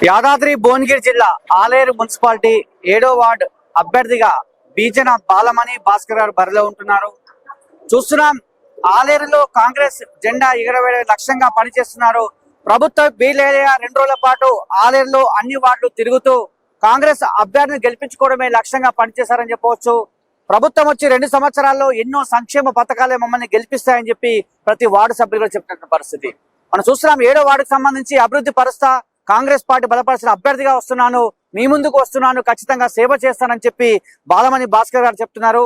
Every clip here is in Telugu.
యాదాద్రి భువనగిరి జిల్లా ఆలేరు మున్సిపాలిటీ 7వ వార్డు అభ్యర్థిగా బీజన బాలమణి భాస్కర్ గారు బరిలో ఉంటున్నారు. చూస్తున్నాం, ఆలేరులో కాంగ్రెస్ జెండా ఎగరవేయడం లక్ష్యంగా పనిచేస్తున్నారు. ప్రభుత్వ బీలేరియా 2 రోజుల పాటు ఆలేరులో అన్ని వార్డులు తిరుగుతూ కాంగ్రెస్ అభ్యర్థిని గెలిపించుకోవడమే లక్ష్యంగా పనిచేశారని చెప్పవచ్చు. ప్రభుత్వం వచ్చి 2 సంవత్సరాల్లో ఎన్నో సంక్షేమ పథకాలే మమ్మల్ని గెలిపిస్తాయని చెప్పి ప్రతి వార్డు సభ్యులు చెప్పిన పరిస్థితి మనం చూస్తున్నాం. 7వ వార్డుకు సంబంధించి అభివృద్ధి పరుస్తా, కాంగ్రెస్ పార్టీ బలపరిచిన అభ్యర్థిగా వస్తున్నాను, మీ ముందుకు వస్తున్నాను, ఖచ్చితంగా సేవ చేస్తానని చెప్పి బాలమణి భాస్కర్ గారు చెప్తున్నారు.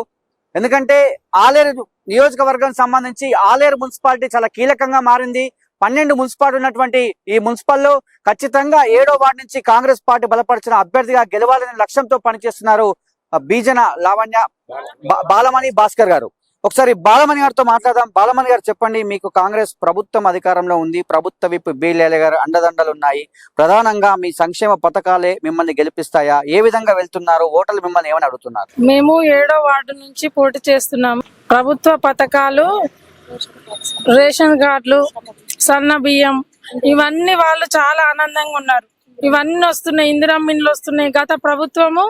ఎందుకంటే ఆలేరు నియోజకవర్గం సంబంధించి ఆలేరు మున్సిపాలిటీ చాలా కీలకంగా మారింది. 12 మున్సిపాలిటీ ఉన్నటువంటి ఈ మున్సిపల్లో ఖచ్చితంగా 7వ వార్డు నుంచి కాంగ్రెస్ పార్టీ బలపరిచిన అభ్యర్థిగా గెలవాలనే లక్ష్యంతో పనిచేస్తున్నారు బీజన బాలమణి భాస్కర్ గారు. ఒకసారి బాలమణి గారితో మాట్లాడదాం. బాలమణి గారు చెప్పండి, మీకు కాంగ్రెస్ ప్రభుత్వం అధికారంలో ఉంది, ప్రభుత్వ విప్ బీలేల గారు అండదండలు ఉన్నాయి. ప్రధానంగా మీ సంక్షేమ పథకాలే మిమ్మల్ని గెలిపిస్తాయా? ఏ విధంగా వెళ్తున్నారు? ఓటర్లు మిమ్మల్ని ఏమని అడుగుతున్నారు? మేము 7వ వార్డు నుంచి పోటీ చేస్తున్నాము. ప్రభుత్వ పథకాలు, రేషన్ కార్డులు, సన్న బియ్యం, ఇవన్నీ వాళ్ళు చాలా ఆనందంగా ఉన్నారు. ఇవన్నీ వస్తున్నాయి, ఇందిరమ్మ ఇండ్లు వస్తున్నాయి. గత ప్రభుత్వము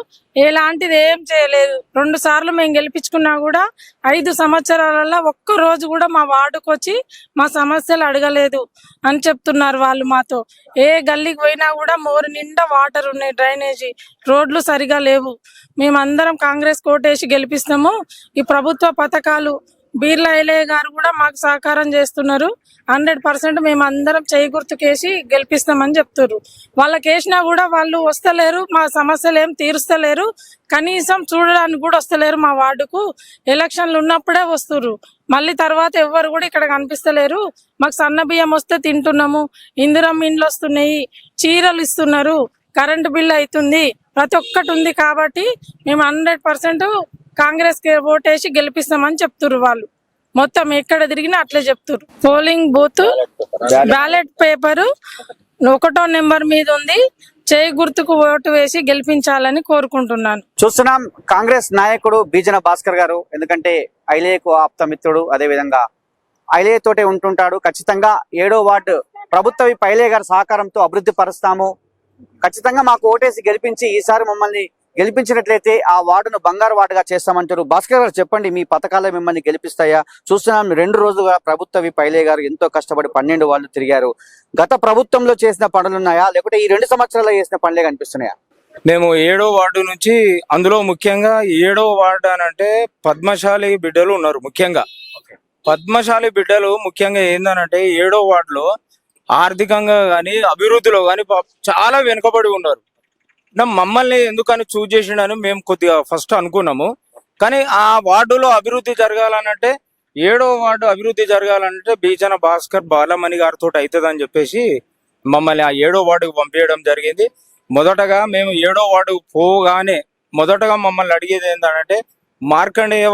ఎలాంటిది ఏం చేయలేదు. 2 సార్లు మేము గెలిపించుకున్నా కూడా 5 సంవత్సరాలలో ఒక్క రోజు కూడా మా వార్డుకు వచ్చి మా సమస్యలు అడగలేదు అని చెప్తున్నారు వాళ్ళు మాతో. ఏ గల్లీకి పోయినా కూడా మోరు నిండా వాటర్ ఉన్నాయి, డ్రైనేజీ, రోడ్లు సరిగా లేవు. మేమందరం కాంగ్రెస్ కోటేసి గెలిపిస్తాము. ఈ ప్రభుత్వ పథకాలు బీర్లా ఎలయ్య గారు కూడా మాకు సహకారం చేస్తున్నారు. 100% మేమందరం చేయి గుర్తుకేసి గెలిపిస్తామని చెప్తున్నారు. వాళ్ళకి వేసినా కూడా వాళ్ళు వస్తలేరు, మా సమస్యలు ఏం తీరుస్తలేరు, కనీసం చూడడానికి కూడా వస్తలేరు. మా వార్డుకు ఎలక్షన్లు ఉన్నప్పుడే వస్తున్నారు, మళ్ళీ తర్వాత ఎవ్వరు కూడా ఇక్కడ కనిపిస్తలేరు. మాకు సన్న బియ్యం వస్తే తింటున్నాము, ఇందిరమ్మ ఇండ్లు వస్తున్నాయి, చీరలు ఇస్తున్నారు, కరెంటు బిల్లు అవుతుంది, ప్రతి ఒక్కటి ఉంది. కాబట్టి మేము 100% కాంగ్రెస్ కి ఓటేసి గెలిపిస్తామని చెప్తున్నారు. వాళ్ళు మొత్తం ఎక్కడ తిరిగినా అట్లే చెప్తున్నారు. పోలింగ్ బూత్ బ్యాలెట్ పేపరు 1వ నెంబర్ మీద ఉంది. చేయి గుర్తుకు ఓటు వేసి గెలిపించాలని కోరుకుంటున్నాను. చూస్తున్నాం, కాంగ్రెస్ నాయకుడు బీజన భాస్కర్ గారు, ఎందుకంటే ఐలేకు ఆప్త మిత్రుడు, అదే విధంగా ఐలే తోటే ఉంటుంటాడు. ఖచ్చితంగా 7వ వార్డు ప్రభుత్వ ఐలే గారి సహకారంతో అభివృద్ధి పరుస్తాము, ఖచ్చితంగా మాకు ఓటేసి గెలిపించి ఈసారి మమ్మల్ని గెలిపించినట్లయితే ఆ వార్డును బంగారు వార్డుగా చేస్తామంటారు. భాస్కర్ గారు చెప్పండి, మీ పథకాలే మిమ్మల్ని గెలిపిస్తాయా? చూస్తున్నాం, 2 రోజులుగా ప్రభుత్వ పైలే గారు ఎంతో కష్టపడి 12 వాళ్ళు తిరిగారు. గత ప్రభుత్వంలో చేసిన పనులు ఉన్నాయా, లేకుంటే ఈ 2 సంవత్సరాల్లో చేసిన పనులే కనిపిస్తున్నాయా? మేము 7వ వార్డు నుంచి, అందులో ముఖ్యంగా 7వ వార్డు అని అంటే పద్మశాలి బిడ్డలు ఉన్నారు. ముఖ్యంగా పద్మశాలి బిడ్డలు ముఖ్యంగా ఏందనంటే 7వ వార్డులో ఆర్థికంగా గాని అభివృద్ధిలో గాని చాలా వెనుకబడి ఉన్నారు. మమ్మల్ని ఎందుకని చూజ్ చేసిండని మేము కొద్దిగా ఫస్ట్ అనుకున్నాము. కానీ ఆ వార్డులో అభివృద్ధి జరగాలనంటే, 7వ వార్డు అభివృద్ధి జరగాలంటే బీజన భాస్కర్ బాలమణి గారితో అవుతుందని చెప్పేసి మమ్మల్ని ఆ 7వ వార్డుకు పంపించడం జరిగింది. మొదటగా మేము 7వ వార్డుకు పోగానే మొదటగా మమ్మల్ని అడిగేది ఏంటంటే, మార్కండేయ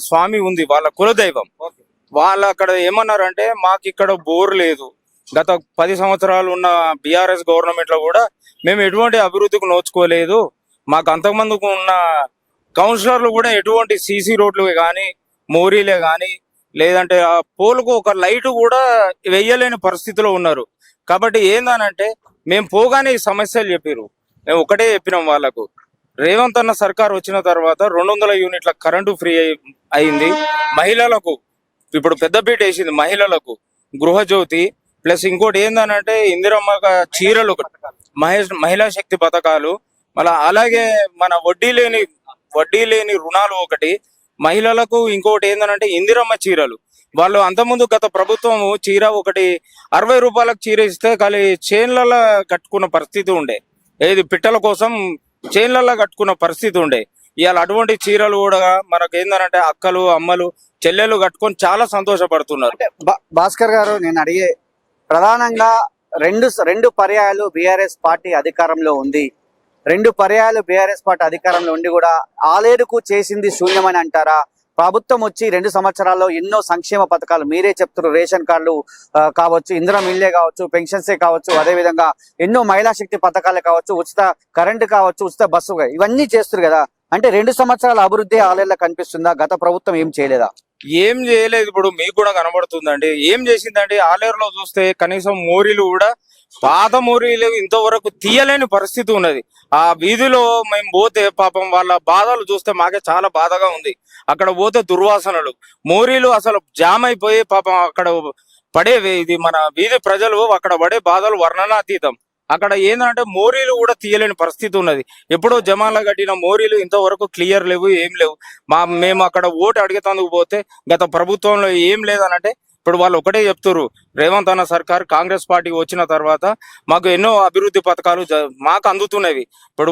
స్వామి ఉంది, వాళ్ళ కులదైవం. వాళ్ళు అక్కడ ఏమన్నారంటే, మాకు ఇక్కడ బోర్ లేదు. గత 10 సంవత్సరాలు ఉన్న బీఆర్ఎస్ గవర్నమెంట్ లో కూడా మేము ఎటువంటి అభివృద్ధికి నోచుకోలేదు. మాకు అంతకుముందుకు ఉన్న కౌన్సిలర్లు కూడా ఎటువంటి సీసీ రోడ్లు కానీ, మోరీలే కానీ, లేదంటే ఆ పోల్కు ఒక లైట్ కూడా వెయ్యలేని పరిస్థితిలో ఉన్నారు. కాబట్టి ఏందనంటే, మేము పోగానే ఈ సమస్యలు చెప్పారు. మేము ఒకటే చెప్పినాం వాళ్ళకు, రేవంత్ అన్న సర్కార్ వచ్చిన తర్వాత 200 యూనిట్ల కరెంటు ఫ్రీ అయింది. మహిళలకు ఇప్పుడు పెద్దపీట వేసింది, మహిళలకు గృహజ్యోతి, ప్లస్ ఇంకోటి ఏందనంటే ఇందిరమ్మ చీరలు, మహిళా శక్తి పథకాలు, మళ్ళీ అలాగే మన వడ్డీ లేని రుణాలు ఒకటి మహిళలకు. ఇంకోటి ఏందనంటే ఇందిరమ్మ చీరలు. వాళ్ళు అంతకుముందు గత ప్రభుత్వం చీర ఒకటి 60 రూపాయలకు చీర ఇస్తే ఖాళీ చేన్లలో కట్టుకున్న పరిస్థితి ఉండే, ఏది పిట్టల కోసం చేన్లలో కట్టుకున్న పరిస్థితి ఉండే. ఇవాళ అటువంటి చీరలు కూడా మనకు ఏందనంటే అక్కలు, అమ్మలు, చెల్లెలు కట్టుకొని చాలా సంతోషపడుతున్నారు. భాస్కర్ గారు, నేను అడిగే ప్రధానంగా రెండు పర్యాయాలు బీఆర్ఎస్ పార్టీ అధికారంలో ఉంది. 2 పర్యాయాలు బీఆర్ఎస్ పార్టీ అధికారంలో ఉండి కూడా ఆలేరుకు చేసింది శూన్యమని అంటారా? ప్రభుత్వం వచ్చి 2 సంవత్సరాల్లో ఎన్నో సంక్షేమ పథకాలు మీరే చెప్తున్నారు, రేషన్ కార్డులు కావచ్చు, ఇందిరమ్మ ఇల్లే కావచ్చు, పెన్షన్సే కావచ్చు, అదేవిధంగా ఎన్నో మహిళా శక్తి పథకాలే కావచ్చు, ఉచిత కరెంటు కావచ్చు, ఉచిత బస్సు, ఇవన్నీ చేస్తారు కదా. అంటే 2 సంవత్సరాల అభివృద్ధి ఆలేరులో కనిపిస్తుందా? గత ప్రభుత్వం ఏం చేయలేదా? ఏం చేయలేదు. ఇప్పుడు మీకు కూడా కనబడుతుందండి. ఏం చేసిందండి? ఆలేరులో చూస్తే కనీసం మోరీలు కూడా పాత మోరీలు ఇంతవరకు తీయలేని పరిస్థితి ఉన్నది. ఆ వీధిలో మేము పోతే పాపం వాళ్ళ బాధలు చూస్తే మాకే చాలా బాధగా ఉంది. అక్కడ పోతే దుర్వాసనలు, మోరీలు అసలు జామ్ అయిపోయి పాపం అక్కడ పడేవి. ఇది మన వీధి ప్రజలు అక్కడ పడే బాధలు వర్ణనాతీతం. అక్కడ ఏంటంటే మోరీలు కూడా తీయలేని పరిస్థితి ఉన్నది. ఎప్పుడో జమాన్లో కట్టిన మోరీలు ఇంతవరకు క్లియర్ లేవు, ఏం లేవు. మేము అక్కడ ఓటు అడిగేందుకు పోతే గత ప్రభుత్వంలో ఏం లేదనంటే ఇప్పుడు వాళ్ళు ఒకటే చెప్తున్నారు, రేవంత్ అన్న సర్కార్ కాంగ్రెస్ పార్టీకి వచ్చిన తర్వాత మాకు ఎన్నో అభివృద్ధి పథకాలు మాకు అందుతున్నవి. ఇప్పుడు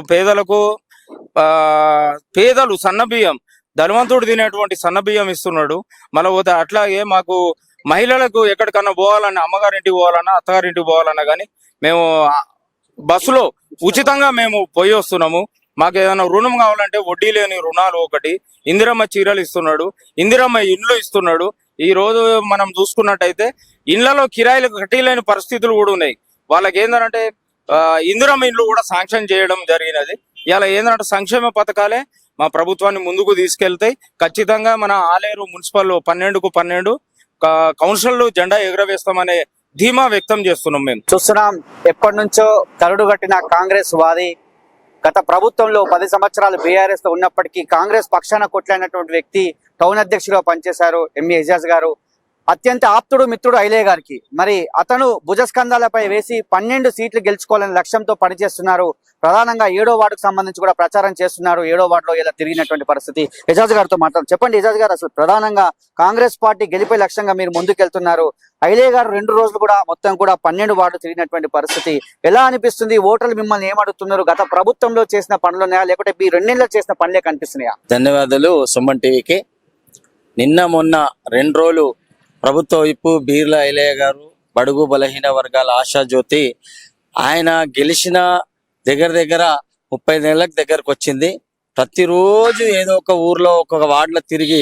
పేదలు సన్నబియ్యం, ధనవంతుడు తినేటువంటి సన్నబియ్యం ఇస్తున్నాడు. మళ్ళీ పోతే అట్లాగే మాకు మహిళలకు ఎక్కడికన్నా పోవాలన్నా, అమ్మగారింటికి పోవాలన్నా, అత్తగారింటికి పోవాలన్నా కానీ మేము బస్సులో ఉచితంగా మేము పోయి వస్తున్నాము. మాకు ఏదైనా రుణం కావాలంటే వడ్డీ లేని రుణాలు, ఒకటి ఇందిరమ్మ చీరలు ఇస్తున్నాడు, ఇందిరమ్మ ఇండ్లు ఇస్తున్నాడు. ఈ రోజు మనం చూసుకున్నట్టయితే ఇళ్లలో కిరాయిలు కట్టలేని పరిస్థితులు కూడా ఉన్నాయి. వాళ్ళకి ఏంటంటే ఇందిరమ్మ ఇండ్లు కూడా శాంక్షన్ చేయడం జరిగినది. ఇలా ఏంటంటే సంక్షేమ పథకాలే మా ప్రభుత్వాన్ని ముందుకు తీసుకెళ్తాయి. ఖచ్చితంగా మన ఆలేరు మున్సిపల్ 12కు 12 కౌన్సిల్ జెండా ఎగురవేస్తామనే ధీమా వ్యక్తం చేస్తున్నాం. మేము చూస్తున్నాం, ఎప్పటి నుంచో కరడు కట్టిన కాంగ్రెస్ వాది గత ప్రభుత్వంలో 10 సంవత్సరాలు బీఆర్ఎస్ తో ఉన్నప్పటికీ కాంగ్రెస్ పక్షాన కొట్లాడినటువంటి వ్యక్తి టౌన్ అధ్యక్షుడిగా పనిచేశారు ఎంఏ ఎజాజ్ గారు. అత్యంత ఆప్తుడు మిత్రుడు ఐలే గారికి మరి అతను భుజస్కంధాలపై వేసి 12 సీట్లు గెలుచుకోవాలనే లక్ష్యంతో పనిచేస్తున్నారు. ప్రధానంగా 7వ వార్డుకు సంబంధించి కూడా ప్రచారం చేస్తున్నారు. 7వ వార్డులో ఇలా తిరిగినటువంటి పరిస్థితి. ఎజాజ్ గారితో మాట్లాడు. చెప్పండి ఎజాజ్ గారు, అసలు ప్రధానంగా కాంగ్రెస్ పార్టీ గెలిపే లక్ష్యంగా మీరు ముందుకెళ్తున్నారు. ఐలే గారు 2 రోజులు కూడా మొత్తం కూడా 12 వార్డు తిరిగినటువంటి పరిస్థితి ఎలా అనిపిస్తుంది? ఓటర్లు మిమ్మల్ని ఏమడుగుతున్నారు? గత ప్రభుత్వంలో చేసిన పనులున్నాయా, లేకపోతే ఈ 2 నెలలు చేసిన పనులే కనిపిస్తున్నాయా? ధన్యవాదాలు సుమన్ టీవీకి. నిన్న మొన్న 2 రోజులు ప్రభుత్వ వైపు బీర్ల ఐలయ్య గారు, బడుగు బలహీన వర్గాల ఆశాజ్యోతి, ఆయన గెలిచిన దగ్గర 30 నెలలకు దగ్గరకు వచ్చింది. ప్రతిరోజు ఏదో ఒక ఊర్లో ఒక వార్డులో తిరిగి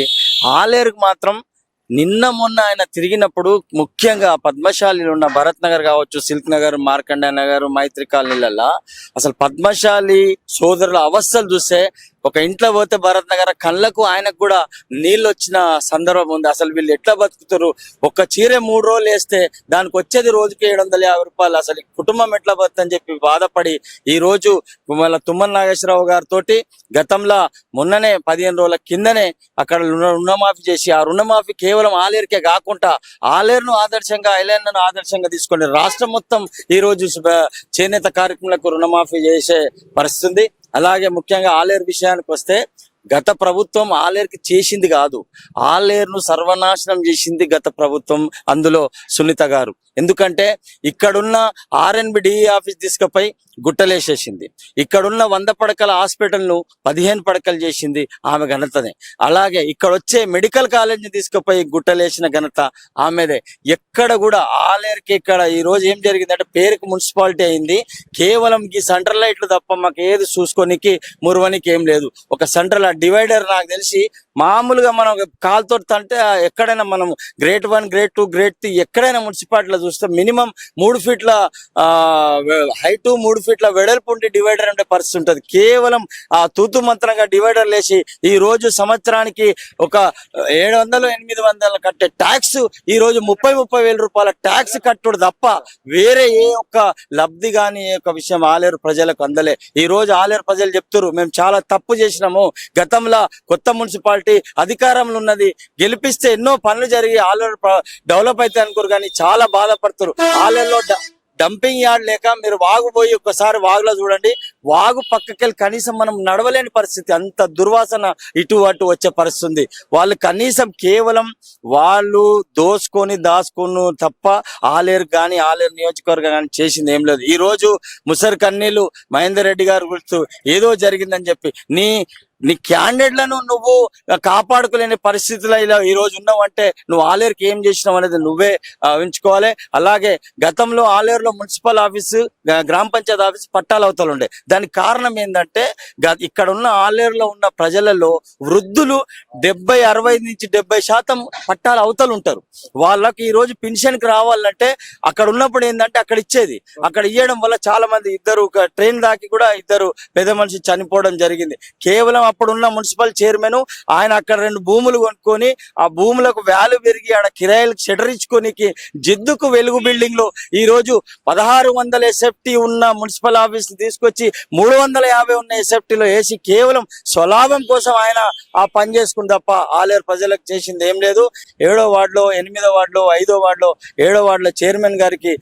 ఆలేరుకు మాత్రం నిన్న మొన్న ఆయన తిరిగినప్పుడు ముఖ్యంగా పద్మశాలిలో ఉన్న భరత్ నగర్ కావచ్చు, సిల్క్ నగర్, మార్కండ నగర్, మైత్రి కాలనీలలో అసలు పద్మశాలి సోదరుల అవస్థలు చూస్తే ఒక ఇంట్లో పోతే భరత్ నగర్ కళ్ళకు ఆయనకు కూడా నీళ్ళు వచ్చిన సందర్భం ఉంది. అసలు వీళ్ళు ఎట్లా బతుకుతారు? ఒక చీర 3 రోజులు వేస్తే దానికి వచ్చేది రోజుకి 750 రూపాయలు. అసలు కుటుంబం ఎట్లా బతుకని చెప్పి బాధపడి ఈ రోజు మళ్ళీ తుమ్మల నాగేశ్వరరావు గారితో గతంలో మొన్ననే 15 రోజుల కిందనే అక్కడ రుణమాఫీ చేసి, ఆ రుణమాఫీ కేవలం ఆలేరుకే కాకుండా ఆలేరును ఆదర్శంగా, ఐలాండ్ను ఆదర్శంగా తీసుకొని రాష్ట్రం మొత్తం ఈ రోజు చేనేత కార్యక్రమాలకు రుణమాఫీ చేసే పరిస్థితి. అలాగే ముఖ్యంగా ఆలేరు విషయానికి వస్తే గత ప్రభుత్వం ఆలేరుకి చేసింది కాదు, ఆలేరును సర్వనాశనం చేసింది గత ప్రభుత్వం, అందులో సునీత గారు. ఎందుకంటే ఇక్కడున్న RNB ఆఫీస్ తీసుకుపోయి గుట్టలేసేసింది. ఇక్కడున్న 100 పడకల హాస్పిటల్ను 15 పడకలు చేసింది ఆమె ఘనతనే. అలాగే ఇక్కడ వచ్చే మెడికల్ కాలేజ్ని తీసుకుపోయి గుట్టలేసిన ఘనత ఆమెదే. ఎక్కడ కూడా ఆలేరుకి ఇక్కడ ఈ రోజు ఏం జరిగిందంటే పేరుకు మున్సిపాలిటీ అయింది, కేవలం ఈ సెంట్రల్ లైట్లు తప్ప మాకు ఏది చూసుకోనికి మురువనికి ఏం లేదు. ఒక సెంట్రల్ డివైడర్ నాకు తెలిసి మామూలుగా మనం కాల్తో అంటే ఎక్కడైనా మనం గ్రేడ్ 1, గ్రేడ్ 2, గ్రేడ్ 3 ఎక్కడైనా మున్సిపాలిటీలో చూస్తే మినిమం 3 ఫీట్ల హైటు, 3 ఫీట్ల వెడల్పు ఉండి డివైడర్ అంటే పరిస్థితి ఉంటుంది. కేవలం ఆ తూతు మంత్రంగా డివైడర్ లేచి ఈ రోజు సంవత్సరానికి ఒక 700-800 కట్టే ట్యాక్స్ ఈ రోజు 30-30 వేల రూపాయల ట్యాక్స్ కట్టుడు తప్ప వేరే ఏ ఒక్క లబ్ధి గాని ఏ ఒక్క విషయం ఆలేరు ప్రజలకు అందలే. ఈ రోజు ఆలేరు ప్రజలు చెప్తారు, మేము చాలా తప్పు చేసినాము, గతంలో కొత్త మున్సిపాలిటీ అధికారంలో ఉన్నది, గెలిపిస్తే ఎన్నో పనులు జరిగి ఆలేరు డెవలప్ అయితే అనుకోరు, కానీ చాలా బాధపడతారు. ఆలేరులో డంపింగ్ యార్డ్ లేక మీరు వాగు పోయి ఒక్కసారి వాగులో చూడండి, వాగు పక్కకెళ్ళి కనీసం మనం నడవలేని పరిస్థితి, అంత దుర్వాసన ఇటు అటు వచ్చే పరిస్థితి ఉంది. వాళ్ళు కనీసం కేవలం వాళ్ళు దోసుకొని దాచుకొని తప్ప ఆలేరు కానీ ఆలేరు నియోజకవర్గం కానీ చేసింది ఏం లేదు. ఈ రోజు ముసరి కన్నీళ్లు మహేందర్ రెడ్డి గారు గుర్తు ఏదో జరిగిందని చెప్పి నీ క్యాండిడేట్లను నువ్వు కాపాడుకోలేని పరిస్థితుల్లో ఇలా ఈ రోజు ఉన్నావంటే నువ్వు ఆలేరుకి ఏం చేసినావు అనేది నువ్వే ఉంచుకోవాలి. అలాగే గతంలో ఆలేరులో మున్సిపల్ ఆఫీసు, గ్రామ పంచాయతీ ఆఫీసు పట్టాల అవతలు ఉండే. దానికి కారణం ఏంటంటే ఇక్కడ ఉన్న ఆలేరులో ఉన్న ప్రజలలో వృద్ధులు 60 నుంచి 70% పట్టాల అవతలు ఉంటారు. వాళ్ళకి ఈ రోజు పెన్షన్కి రావాలంటే అక్కడ ఉన్నప్పుడు ఏంటంటే అక్కడ ఇచ్చేది, అక్కడ ఇవ్వడం వల్ల చాలా మంది 2 ట్రైన్ దాకి కూడా 2 పెద్ద మనిషి చనిపోవడం జరిగింది. కేవలం అప్పుడున్న మున్సిపల్ చైర్మన్ ఆయన అక్కడ 2 భూములు కొనుక్కొని ఆ భూములకు వాల్యూ పెరిగి ఆడ కిరాయిలకు షెటర్ ఇచ్చుకోనికి జిద్దుకు వెలుగు బిల్డింగ్ లో ఈ రోజు 1600 ఎస్ఎఫ్టీ ఉన్న మున్సిపల్ ఆఫీస్ తీసుకొచ్చి 350 ఉన్న ఎస్ఎఫ్టీలో వేసి కేవలం స్వలాభం కోసం ఆయన ఆ పని చేసుకుని తప్ప ఆలేరు ప్రజలకు చేసింది ఏం లేదు. 7వ వార్డులో 8వ వార్డులో 5వ వార్డులో 7వ వార్డులో చైర్మన్ గారికి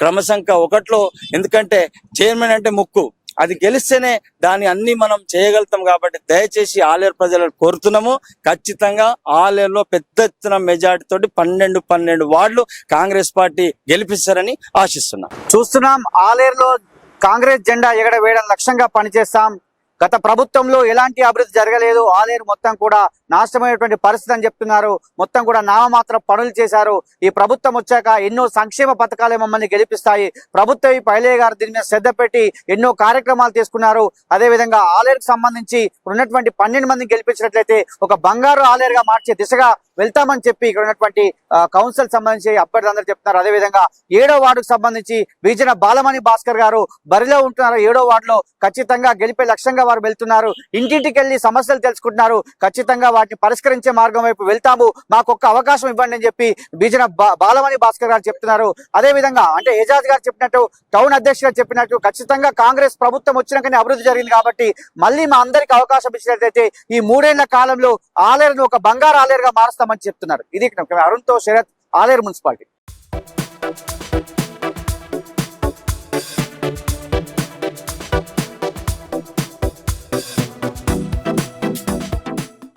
క్రమసంఖ్య 1లో, ఎందుకంటే చైర్మన్ అంటే ముక్కు, అది గెలిస్తేనే దాన్ని అన్ని మనం చేయగలుగుతాం. కాబట్టి దయచేసి ఆలేరు ప్రజలను కోరుతున్నాము, ఖచ్చితంగా ఆలేరులో పెద్ద ఎత్తున మెజార్టీ తోటి 12 వార్డులు కాంగ్రెస్ పార్టీ గెలిపిస్తారని ఆశిస్తున్నాం. చూస్తున్నాం ఆలేరులో కాంగ్రెస్ జెండా ఎగరవేయడం లక్ష్యంగా పనిచేస్తాం. గత ప్రభుత్వంలో ఎలాంటి అభివృద్ధి జరగలేదు, ఆలేరు మొత్తం కూడా నాశనమైనటువంటి పరిస్థితి అని చెప్తున్నారు. మొత్తం కూడా నామమాత్రం పనులు చేశారు. ఈ ప్రభుత్వం వచ్చాక ఎన్నో సంక్షేమ పథకాలే మమ్మల్ని గెలిపిస్తాయి. ప్రభుత్వ ఐలయ్య గారు దీని మీద శ్రద్ధ పెట్టి ఎన్నో కార్యక్రమాలు తీసుకున్నారు. అదేవిధంగా ఆలేరుకు సంబంధించి ఉన్నటువంటి 12 మందిని గెలిపించినట్లయితే ఒక బంగారు ఆలేరుగా మార్చే దిశగా వెళ్తామని చెప్పి ఇక్కడ ఉన్నటువంటి కౌన్సిల్ సంబంధించి అభ్యర్థులందరూ చెప్తున్నారు. అదేవిధంగా 7వ వార్డుకు సంబంధించి బీజన బాలమణి భాస్కర్ గారు బరిలో ఉంటున్నారు. 7వ వార్డులో ఖచ్చితంగా గెలిపే లక్ష్యంగా వారు వెళ్తున్నారు. ఇంటింటికి వెళ్లి సమస్యలు తెలుసుకుంటున్నారు. ఖచ్చితంగా వాటిని పరిష్కరించే మార్గం వైపు వెళ్తాము, మాకు ఒక్క అవకాశం ఇవ్వండి అని చెప్పి బీజన బాలమణి భాస్కర్ గారు చెప్తున్నారు. అదేవిధంగా అంటే ఏజాజ్ గారు చెప్పినట్టు, టౌన్ అధ్యక్షుడు గారు చెప్పినట్టు ఖచ్చితంగా కాంగ్రెస్ ప్రభుత్వం వచ్చినాకనే అభివృద్ధి జరిగింది కాబట్టి మళ్ళీ మా అందరికి అవకాశం ఇచ్చినట్లయితే ఈ 3 ఏళ్ల కాలంలో ఆలేరును ఒక బంగారు ఆలేరుగా మారుస్తామని చెప్తున్నారు. ఇది అరుణ్తో శరత్, ఆలేరు మున్సిపాలిటీ.